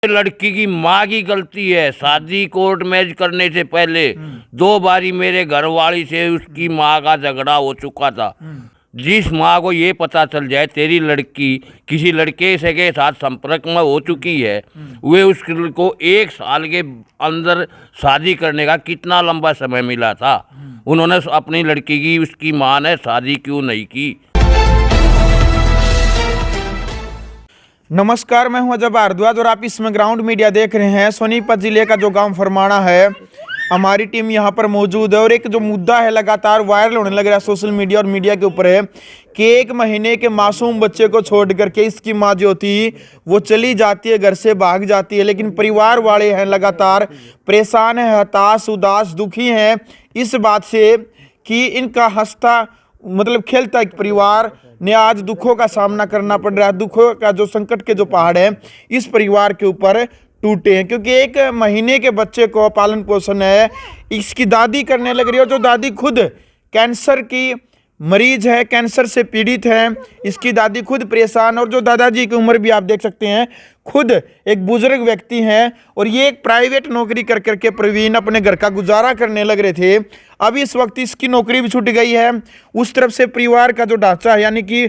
लड़की की माँ की गलती है। शादी कोर्ट मैरिज करने से पहले 2 बारी मेरे घरवाली से उसकी माँ का झगड़ा हो चुका था। जिस माँ को ये पता चल जाए तेरी लड़की किसी लड़के से के साथ संपर्क में हो चुकी है, वे उसको 1 साल के अंदर शादी करने का कितना लंबा समय मिला था, उन्होंने अपनी लड़की की उसकी माँ ने शादी क्यों नहीं की। नमस्कार, मैं हूं अजय भारद्वाज और आप इसमें ग्राउंड मीडिया देख रहे हैं। सोनीपत जिले का जो गांव फरमाना है, हमारी टीम यहां पर मौजूद है और एक जो मुद्दा है लगातार वायरल होने लग रहा है सोशल मीडिया और मीडिया के ऊपर है कि 1 महीने के मासूम बच्चे को छोड़ करके इसकी माँ जो थी वो चली जाती है, घर से भाग जाती है। लेकिन परिवार वाले हैं लगातार परेशान हैं, हताश, उदास, दुखी हैं इस बात से कि इनका हंसता खेलता एक परिवार ने आज दुखों का सामना करना पड़ रहा है। दुखों का जो संकट के जो पहाड़ है इस परिवार के ऊपर टूटे हैं, क्योंकि 1 महीने के बच्चे को पालन पोषण है इसकी दादी करने लग रही है। और जो दादी खुद कैंसर की मरीज है, कैंसर से पीड़ित है, इसकी दादी खुद परेशान। और जो दादाजी की उम्र भी आप देख सकते हैं, खुद एक बुजुर्ग व्यक्ति हैं और ये एक प्राइवेट नौकरी कर करके प्रवीण अपने घर का गुजारा करने लग रहे थे। अब इस वक्त इसकी नौकरी भी छूट गई है। उस तरफ से परिवार का जो ढांचा है, यानी कि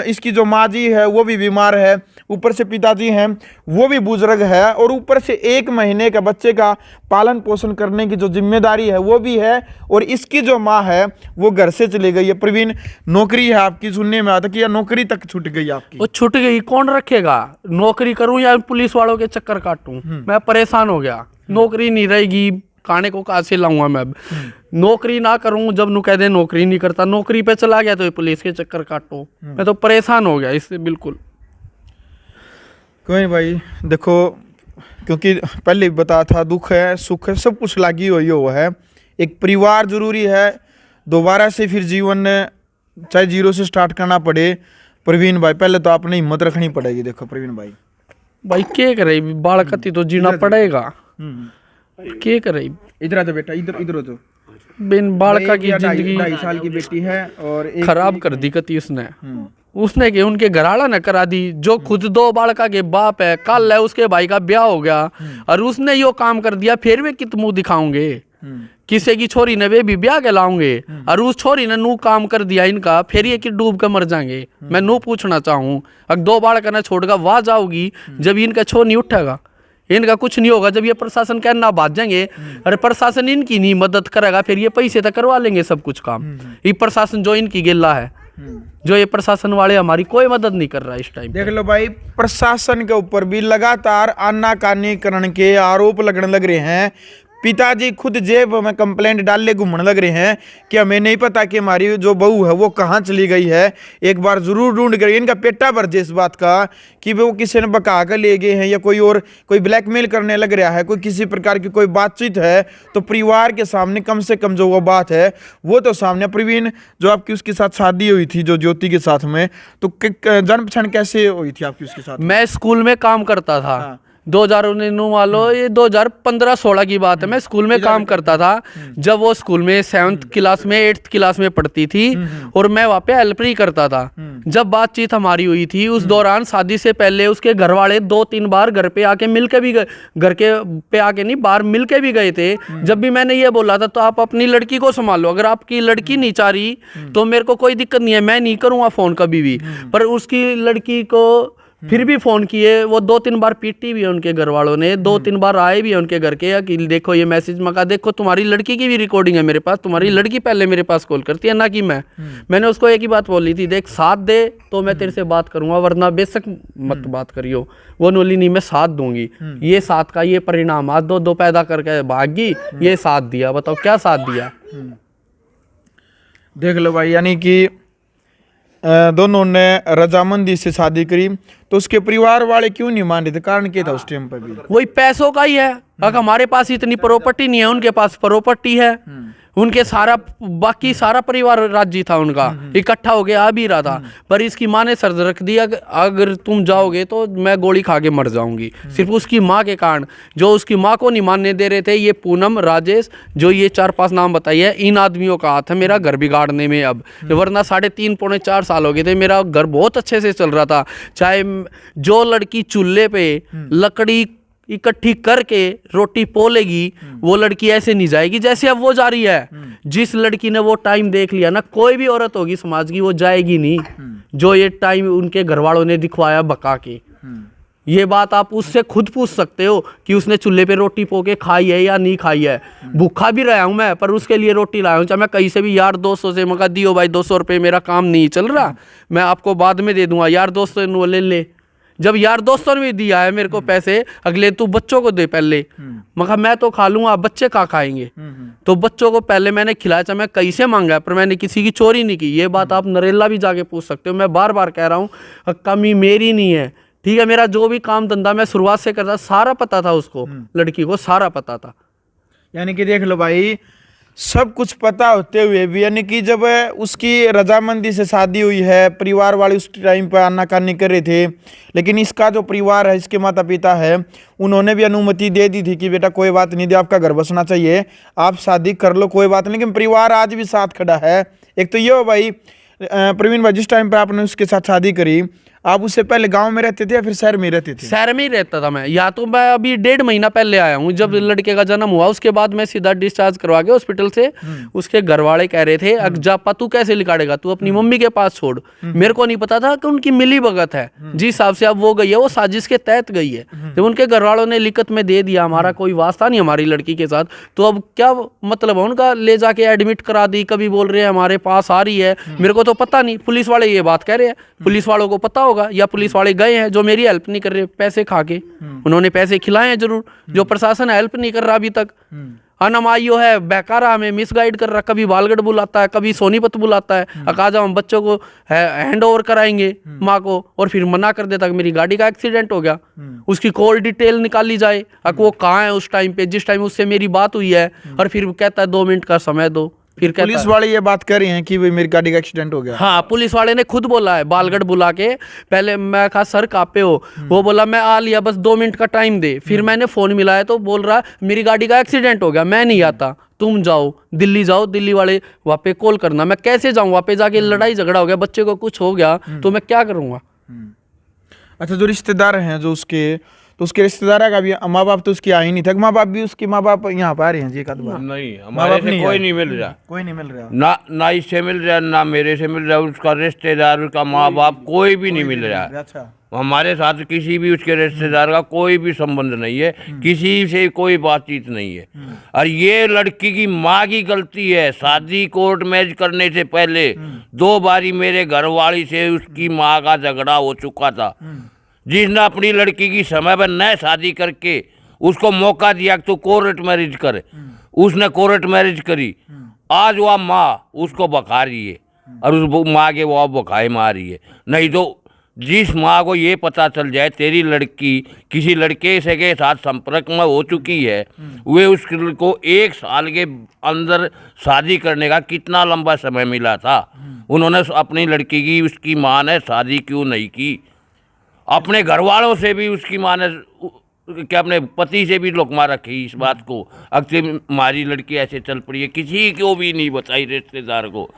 इसकी जो माँ जी है वो भी बीमार है, ऊपर से पिताजी हैं वो भी बुजुर्ग है, और ऊपर से 1 महीने का बच्चे का पालन पोषण करने की जो जिम्मेदारी है वो भी है। और इसकी जो माँ है वो घर से चली गई है। प्रवीण, नौकरी है आपकी, सुनने में आता कि या नौकरी तक छूट गई आपकी? वो छूट गई, कौन रखेगा? नौकरी करूं या पुलिस वालों के चक्कर काटूं? मैं परेशान हो गया। नौकरी नहीं रहेगी, खाने को कहाँ से लाऊंगा मैं? अब नौकरी ना करूं, जब नु कह दे नौकरी नहीं करता, नौकरी पे चला गया तो ये पुलिस के चक्कर काटो। मैं तो परेशान हो गया इससे बिल्कुल। कोई नहीं भाई, देखो, क्योंकि पहले भी बता था, दुख है सुख है सब कुछ लागी हुई हो है। एक परिवार जरूरी है, दोबारा से फिर जीवन चाहे 0 से स्टार्ट करना पड़े। प्रवीण भाई, पहले तो आपने हिम्मत रखनी पड़ेगी। देखो प्रवीण भाई क्या करे, बालकती तो जीना पड़ेगा। क्या करे? इधर आ जाओ बेटा, इधर हो जाओ। बिन बालका की जिंदगी 2.5 साल की बेटी है और खराब कर दी कती उसने कि उनके घराला ने करा दी। जो खुद 2 बालका के बाप है, कल है उसके भाई का ब्याह हो गया और उसने यो काम कर दिया, फिर वे कित मुंह दिखाओगे? किसी की छोरी ने वे भी ब्याह के लाऊंगे और उस छोरी ने नू काम कर दिया इनका, फिर ये कि डूब कर मर जाएंगे। मैं नू पूछना चाहूँ, अगर 2 बालका ने छोड़कर वहां जाओगी, जब इनका छो नहीं उठेगा, इनका कुछ नहीं होगा, जब ये प्रशासन कहना बात जाएंगे, अरे प्रशासन इनकी नहीं मदद करेगा, फिर ये पैसे तक करवा लेंगे सब कुछ काम। ये प्रशासन जो इनकी गिल्ला है, जो ये प्रशासन वाले हमारी कोई मदद नहीं कर रहा इस टाइम। देख लो भाई, प्रशासन के ऊपर भी लगातार आनाकानीकरण के आरोप लगने लग रहे हैं। पिताजी खुद जेब में कंप्लेंट डालने घूमने लग रहे हैं कि हमें नहीं पता कि हमारी जो बहू है वो कहाँ चली गई है, एक बार जरूर ढूंढ कर। इनका पेटा भर जाए इस बात का कि वो किसी ने बका कर ले गए हैं या कोई ब्लैकमेल करने लग रहा है, कोई किसी प्रकार की कोई बातचीत है, तो परिवार के सामने कम से कम जो वो बात है वो तो सामने। प्रवीण, जो आपकी उसके साथ शादी हुई थी जो ज्योति के साथ में, तो जान पहचान कैसे हुई थी आपकी उसके साथ? मैं स्कूल में काम करता था। 2019 वालो, ये 2015-16 की बात है। मैं स्कूल में काम करता था जब वो स्कूल में 7th क्लास में 8th क्लास में पढ़ती थी और मैं वहाँ पे हेल्प ही करता था। जब बातचीत हमारी हुई थी उस दौरान, शादी से पहले उसके घर वाले 2-3 बार घर पे आके मिलके भी गए, घर के पे आके नहीं, बाहर मिलके भी गए थे। जब भी मैंने ये बोला था तो आप अपनी लड़की को संभालो, अगर आपकी लड़की नहीं चाह रही तो मेरे को कोई दिक्कत नहीं है, मैं नहीं करूँगा फोन कभी भी। पर उसकी लड़की को फिर भी फोन किए, वो 2-3 बार पीटी भी है उनके घर वालों ने, 2-3 बार आए भी है उनके घर के कि देखो ये मैसेज मका, देखो तुम्हारी लड़की की भी रिकॉर्डिंग है मेरे पास, तुम्हारी लड़की पहले मेरे पास कॉल करती है ना कि मैंने उसको एक ही बात बोली थी, देख साथ दे तो मैं तेरे से बात करूंगा, वरना बेशक मत बात करियो। वो बोली नहीं, मैं साथ दूंगी। ये साथ का ये परिणाम, आज 2 पैदा करके भागी, ये साथ दिया। बताओ क्या साथ दिया? देख लो भाई, यानी कि दोनों ने रजामंदी से शादी करी, तो उसके परिवार वाले क्यों नहीं मान रहे थे? कारण क्या था उस टाइम पर भी? वही पैसों का ही है। अगर हमारे पास इतनी प्रॉपर्टी नहीं है, उनके पास प्रॉपर्टी है, उनके सारा बाकी सारा परिवार राज्य था उनका, इकट्ठा हो गया आ भी रहा था। पर इसकी माँ ने शर्त रख दी, अगर तुम जाओगे तो मैं गोली खा के मर जाऊंगी, सिर्फ उसकी माँ के कारण। जो उसकी माँ को नहीं मानने दे रहे थे, ये पूनम, राजेश, जो ये 4-5 नाम बताइए, इन आदमियों का हाथ है मेरा घर बिगाड़ने में। अब वरना 3.5-4 साल हो गए थे, मेरा घर बहुत अच्छे से चल रहा था। चाहे जो लड़की चूल्हे पे लकड़ी इकट्ठी करके रोटी पोलेगी, वो लड़की ऐसे नहीं जाएगी जैसे अब वो जा रही है। जिस लड़की ने वो टाइम देख लिया ना, कोई भी औरत होगी समाज की, वो जाएगी नहीं जो ये टाइम उनके घर वालों ने दिखवाया बका के। ये बात आप उससे खुद पूछ सकते हो कि उसने चूल्हे पे रोटी पो के खाई है या नहीं खाई है। भूखा भी रहा हूं मैं, पर उसके लिए रोटी लाया हूं। चाहे मैं कहीं से भी यार दोस्तों से मगा दियो भाई 200 रुपये, मेरा काम नहीं चल रहा, मैं आपको बाद में दे दूंगा, यार दोस्तों ने वो ले ले। जब यार दोस्तों ने भी दिया है मेरे को पैसे, अगले तू बच्चों को दे पहले, मगर मैं तो खा लूंगा, बच्चे क्या खाएंगे। तो बच्चों को पहले मैंने खिलाया, चाहे मैं कहीं से मांगा, पर मैंने किसी की चोरी नहीं की। ये बात आप नरेला भी जाके पूछ सकते हो। मैं बार बार कह रहा हूँ, कमी मेरी नहीं है, ठीक है। मेरा जो भी काम धंधा मैं शुरुआत से करता, सारा पता था उसको, लड़की को सारा पता था। यानी कि देख लो भाई, सब कुछ पता होते हुए भी, यानी कि जब उसकी रजामंदी से शादी हुई है, परिवार वाले उस टाइम पर आनाकानी कर रहे थे, लेकिन इसका जो परिवार है, इसके माता पिता है, उन्होंने भी अनुमति दे दी थी कि बेटा कोई बात नहीं, आपका घर बसना चाहिए, आप शादी कर लो, कोई बात नहीं। लेकिन परिवार आज भी साथ खड़ा है। एक तो ये हो भाई, प्रवीण भाई, जिस टाइम पर आपने उसके साथ शादी करी, आप उससे पहले गांव में रहते थे या फिर शहर में रहते थे? शहर में ही रहता था मैं। या तो मैं अभी 1.5 महीना पहले आया हूँ, जब लड़के का जन्म हुआ, उसके बाद मैं सीधा डिस्चार्ज करवा के हॉस्पिटल से। उसके घर वाले कह रहे थे, अगजापा तू कैसे लिखाड़ेगा, तू अपनी मम्मी के पास छोड़। मेरे को नहीं पता था कि उनकी मिली भगत है, जिस हिसाब से अब वो गई है, वो साजिश के तहत गई है। जब उनके घर वालों ने लिखत में दे दिया, हमारा कोई वास्ता नहीं हमारी लड़की के साथ, तो अब क्या मतलब है उनका? ले जाके एडमिट करा दी, कभी बोल रहे हैं हमारे पास आ रही है, मेरे को तो पता नहीं। पुलिस वाले ये बात कह रहे हैं, पुलिस वालों को पता होगा, या पुलिस वाले गए हैं जो मेरी हेल्प नहीं कर रहे पैसे खा के। उन्होंने पैसे खिलाए हैं जरूर, जो प्रशासन हेल्प नहीं कर रहा अभी तक। अनमाइयो है, बेकारा हमें मिसगाइड कर रहा, कभी बालगढ़ बुलाता है, कभी सोनीपत बुलाता है, अकाजा हम बच्चों को हैंड ओवर कराएंगे माँ को, और फिर मना कर देता कि मेरी गाड़ी का एक्सीडेंट हो गया। उसकी कॉल डिटेल निकाली जाए, वो कहाँ है उस टाइम पे, जिस टाइम उससे मेरी बात हुई है, और फिर कहता है 2 मिनट का समय दो। फिर पुलिस वाले ये बात कर रहे हैं कि भाई मेरी गाड़ी का एक्सीडेंट हो गया। हाँ, पुलिस वाले ने खुद बोला है, बालगढ़ बुला के। पहले मैं कहा सर कहाँ पे हो, वो बोला मैं आ लिया, बस 2 मिनट का टाइम दे। फिर मैंने फोन मिलाया तो बोल रहा मेरी गाड़ी का एक्सीडेंट हो गया, मैं नहीं आता, तुम जाओ दिल्ली, जाओ दिल्ली वाले वहाँ पे कॉल करना। मैं कैसे जाऊँ वहाँ पे? जाके लड़ाई झगड़ा हो गया, बच्चे को कुछ हो गया तो मैं क्या करूँगा? अच्छा, जो रिश्तेदार हैं जो उसके, तो उसके रिश्तेदार का भी माँ बाप तो उसकी आ ही नहीं था। माँ बाप भी, उसके माँ बाप यहाँ पर आ रहे हैं जी? नहीं, हमारे से कोई नहीं मिल रहा, कोई नहीं मिल रहा, ना इससे मिल रहा, ना मेरे से मिल रहा, उसका रिश्तेदार, उसका माँ बाप कोई भी नहीं मिल रहा। अच्छा, हमारे साथ किसी भी उसके रिश्तेदार का कोई भी संबंध नहीं है, किसी से कोई बातचीत नहीं है। और ये लड़की की माँ की गलती है। शादी कोर्ट मैरिज करने से पहले 2 बारी मेरे घरवाली से उसकी माँ का झगड़ा हो चुका था, जिसने अपनी लड़की की समय पर न शादी करके उसको मौका दिया कि तू कोर्ट मैरिज कर। उसने कोर्ट मैरिज करी। आज वह माँ उसको बखा रही है, और उस माँ के वो बखाए मार रही है। नहीं तो जिस माँ को ये पता चल जाए तेरी लड़की किसी लड़के से के साथ संपर्क में हो चुकी है, वे उसको 1 साल के अंदर शादी करने का कितना लंबा समय मिला था, उन्होंने अपनी लड़की की, उसकी माँ ने शादी क्यों नहीं की? अपने घर वालों से भी उसकी माँ ने, क्या अपने पति से भी लुकमा रखी इस बात को, अक्सर हमारी लड़की ऐसे चल पड़ी है, किसी को भी नहीं बताई रिश्तेदार को।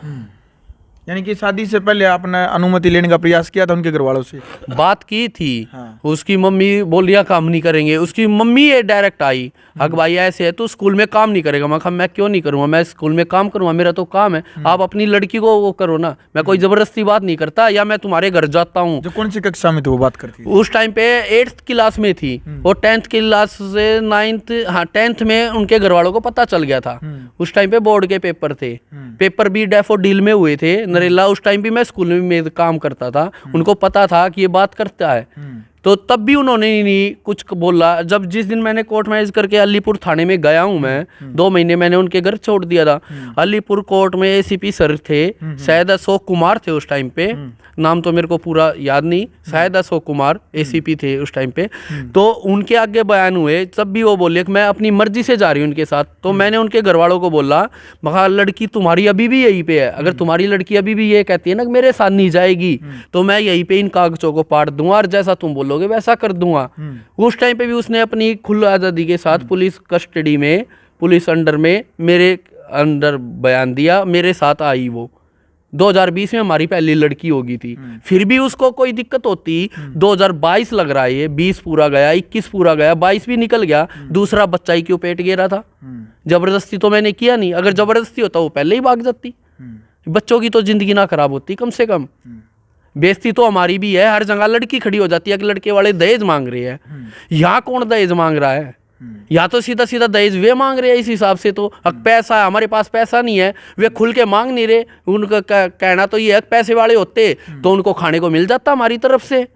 यानी कि शादी से पहले आपने अनुमति लेने का प्रयास किया था उनके घर वालों से? बात की थी। हाँ। उसकी मम्मी बोल रही काम नहीं करेंगे। उसकी मम्मी ये डायरेक्ट आई, हक भाई ऐसे है तो स्कूल में काम नहीं करेगा। मैं कहा मैं क्यों नहीं करूँगा, मैं स्कूल में काम करूँगा, मेरा तो काम है। आप अपनी लड़की को वो करो ना, मैं कोई जबरदस्ती बात नहीं करता, या मैं तुम्हारे घर जाता हूँ। जो कौन सी कक्षा में थी वो बात करती? उस टाइम पे 8th क्लास में थी, और 10th क्लास से 9th, हाँ 10th में उनके घर वालों को पता चल गया था। उस टाइम पे बोर्ड के पेपर थे, पेपर भी डैफोडिल में हुए थे नरेला। उस टाइम भी मैं स्कूल में काम करता था, उनको पता था कि ये बात करता है, तो तब भी उन्होंने नहीं कुछ बोला। जब जिस दिन मैंने कोर्ट मैरिज करके अलीपुर थाने में गया हूँ मैं, 2 महीने मैंने उनके घर छोड़ दिया था। अलीपुर कोर्ट में ACP सर थे, शायद अशोक कुमार थे उस टाइम पे, नाम तो मेरे को पूरा याद नहीं, शायद अशोक कुमार ACP थे उस टाइम पे। तो उनके आगे बयान हुए, तब भी वो बोले कि मैं अपनी मर्जी से जा रही हूँ उनके साथ। तो मैंने उनके घर वालों को बोला, मगर लड़की तुम्हारी अभी भी यहीं पे है, अगर तुम्हारी लड़की अभी भी ये कहती है ना कि मेरे साथ नहीं जाएगी, तो मैं यहीं पे इन कागजों को पाट दूंगा, और जैसा तुम बोलोगे वैसा कर दूंगा। उस टाइम पे भी उसने अपनी खुली आज़ादी के साथ पुलिस कस्टडी में, पुलिस अंडर में, मेरे अंडर बयान दिया, मेरे साथ आई वो। 2020 में हमारी पहली लड़की होगी थी, फिर भी उसको कोई दिक्कत होती। 2022 लग रहा है, ये 20 पूरा गया, 21 पूरा गया, 22 भी निकल गया, दूसरा बच्चा ही क्यों पेट गिरा था। जबरदस्ती तो मैंने किया नहीं, अगर जबरदस्ती होता वो पहले ही भाग जाती। बच्चों की तो जिंदगी ना खराब होती कम से कम। बेइज्जती तो हमारी भी है, हर जगह लड़की खड़ी हो जाती है कि लड़के वाले दहेज मांग रहे हैं। यहाँ कौन दहेज मांग रहा है? या तो सीधा सीधा दहेज वे मांग रहे हैं इस हिसाब से। तो अब पैसा है, हमारे पास पैसा नहीं है, वे खुल के मांग नहीं रहे। उनका कहना तो ये है पैसे वाले होते तो उनको खाने को मिल जाता हमारी तरफ से।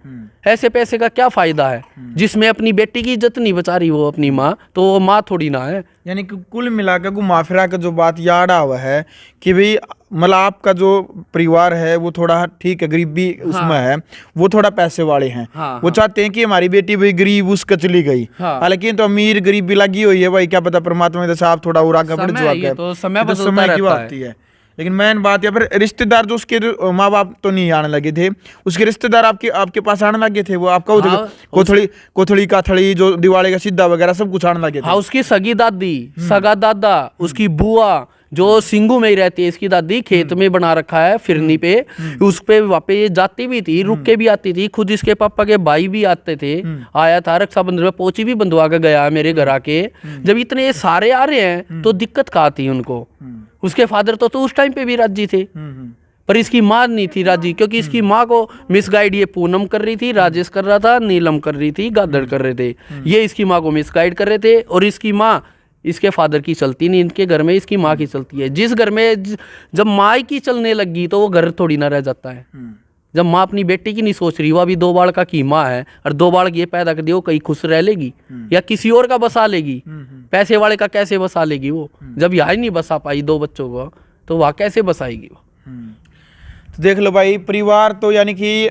ऐसे पैसे का क्या फायदा है? जिसमें अपनी बेटी की इज्जत नहीं बचा रही वो अपनी माँ, तो वो माँ थोड़ी ना है। यानी कि कुल मिलाकर घुमा फिरा का जो बात याद हुआ है कि भाई मतलब आपका जो परिवार है वो थोड़ा ठीक है, गरीबी उसमें है, वो थोड़ा पैसे वाले हैं। वो चाहते हैं कि हमारी बेटी भाई गरीब उसका चली गई। हालांकि तो अमीर गरीबी लगी हुई है भाई, क्या पता परमात्मा के साहब थोड़ा और आगे बढ़ जाए, तो समय की बात है। लेकिन मेन बात या फिर रिश्तेदार जो उसके माँ बाप तो नहीं आने लगे थे, उसके रिश्तेदार आपके पास आने लगे थे। वो आपका कोथड़ी काथड़ी जो दिवाली का सीधा वगैरह सब कुछ आने लगे थे। हाँ, उसकी सगी दादी, सगा दादा, उसकी बुआ जो सिंगू में ही रहती है, इसकी दादी खेत में बना रखा है फिरनी पे, उस पे वहाँ पे जाती भी थी, रुक के भी आती थी। खुद इसके पापा के भाई भी आते थे, आया था रक्षाबंधन में, पोची भी बंधवा के गया मेरे घर आके। जब इतने सारे आ रहे हैं तो दिक्कत कहाँ थी उनको? उसके फादर तो उस टाइम पे भी राजी थे, पर इसकी माँ नहीं थी राजी, क्योंकि इसकी माँ को मिसगाइड ये पूनम कर रही थी, राजेश कर रहा था, नीलम कर रही थी, गादड़ कर रहे थे। ये इसकी माँ को मिसगाइड कर रहे थे। और इसकी माँ इसके फादर की चलती नहीं, इनके घर में इसकी माँ की चलती है। जिस घर में जब माँ की चलने लगी तो वो घर थोड़ी ना रह जाता है। जब माँ अपनी बेटी की नहीं सोच रही, वो अभी 2 बालका की माँ है और 2 बालक ये पैदा कर दिए, वो कहीं खुश रह लेगी या किसी और का बसा लेगी? पैसे वाले का कैसे बसा लेगी वो? जब यहाँ ही नहीं बसा पाई 2 बच्चों को, तो वहाँ कैसे बसाएगी वो? तो देख लो भाई, परिवार तो यानी कि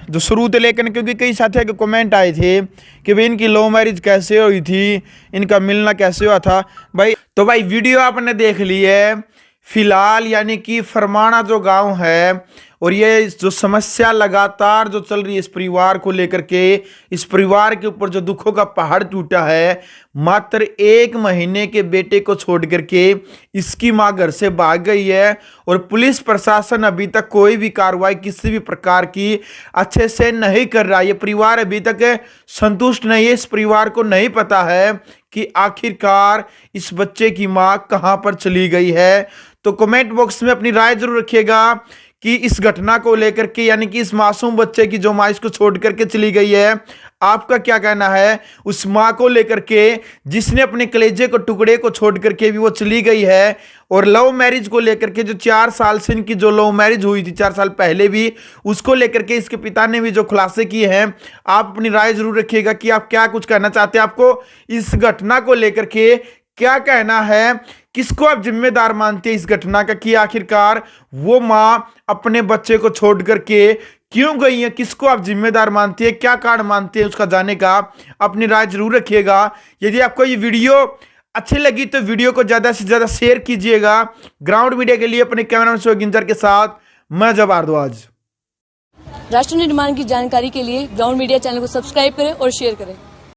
जो शुरू से लेकर, क्योंकि कई साथियों के कमेंट आए थे कि भाई इनकी लव मैरिज कैसे हुई थी, इनका मिलना कैसे हुआ था भाई। तो भाई वीडियो आपने देख ली है। फिलहाल यानी कि फरमाना जो गांव है, और ये जो समस्या लगातार जो चल रही है इस परिवार को लेकर के, इस परिवार के ऊपर जो दुखों का पहाड़ टूटा है, मात्र 1 महीने के बेटे को छोड़ करके इसकी मां घर से भाग गई है। और पुलिस प्रशासन अभी तक कोई भी कार्रवाई किसी भी प्रकार की अच्छे से नहीं कर रहा। ये परिवार अभी तक संतुष्ट नहीं है। इस परिवार को नहीं पता है कि आखिरकार इस बच्चे की मां कहां पर चली गई है। तो कमेंट बॉक्स में अपनी राय जरूर रखिएगा कि इस घटना को लेकर के, यानी कि इस मासूम बच्चे की जो माँ इसको छोड़ करके चली गई है, आपका क्या कहना है उस माँ को लेकर के जिसने अपने कलेजे को टुकड़े को छोड़ करके भी वो चली गई है। और लव मैरिज को लेकर के जो 4 साल से इनकी जो लव मैरिज हुई थी 4 साल पहले भी, उसको लेकर के इसके पिता ने भी जो खुलासे किए हैं। आप अपनी राय जरूर रखिएगा कि आप क्या कुछ कहना चाहते हैं, आपको इस घटना को लेकर के क्या कहना है, किसको आप जिम्मेदार मानते हैं इस घटना का, कि आखिरकार वो मां अपने बच्चे को छोड़ करके क्यों गई है, किसको आप जिम्मेदार मानते हैं, क्या कारण मानते हैं उसका जाने का। अपनी राय जरूर रखिएगा। यदि आपको ये वीडियो अच्छी लगी तो वीडियो को ज्यादा से ज्यादा शेयर कीजिएगा। ग्राउंड मीडिया के लिए अपने कैमरामैन शो गिंजर के साथ मैं जब भारद्वाज। राष्ट्र निर्माण की जानकारी के लिए ग्राउंड मीडिया चैनल को सब्सक्राइब करें और शेयर करें।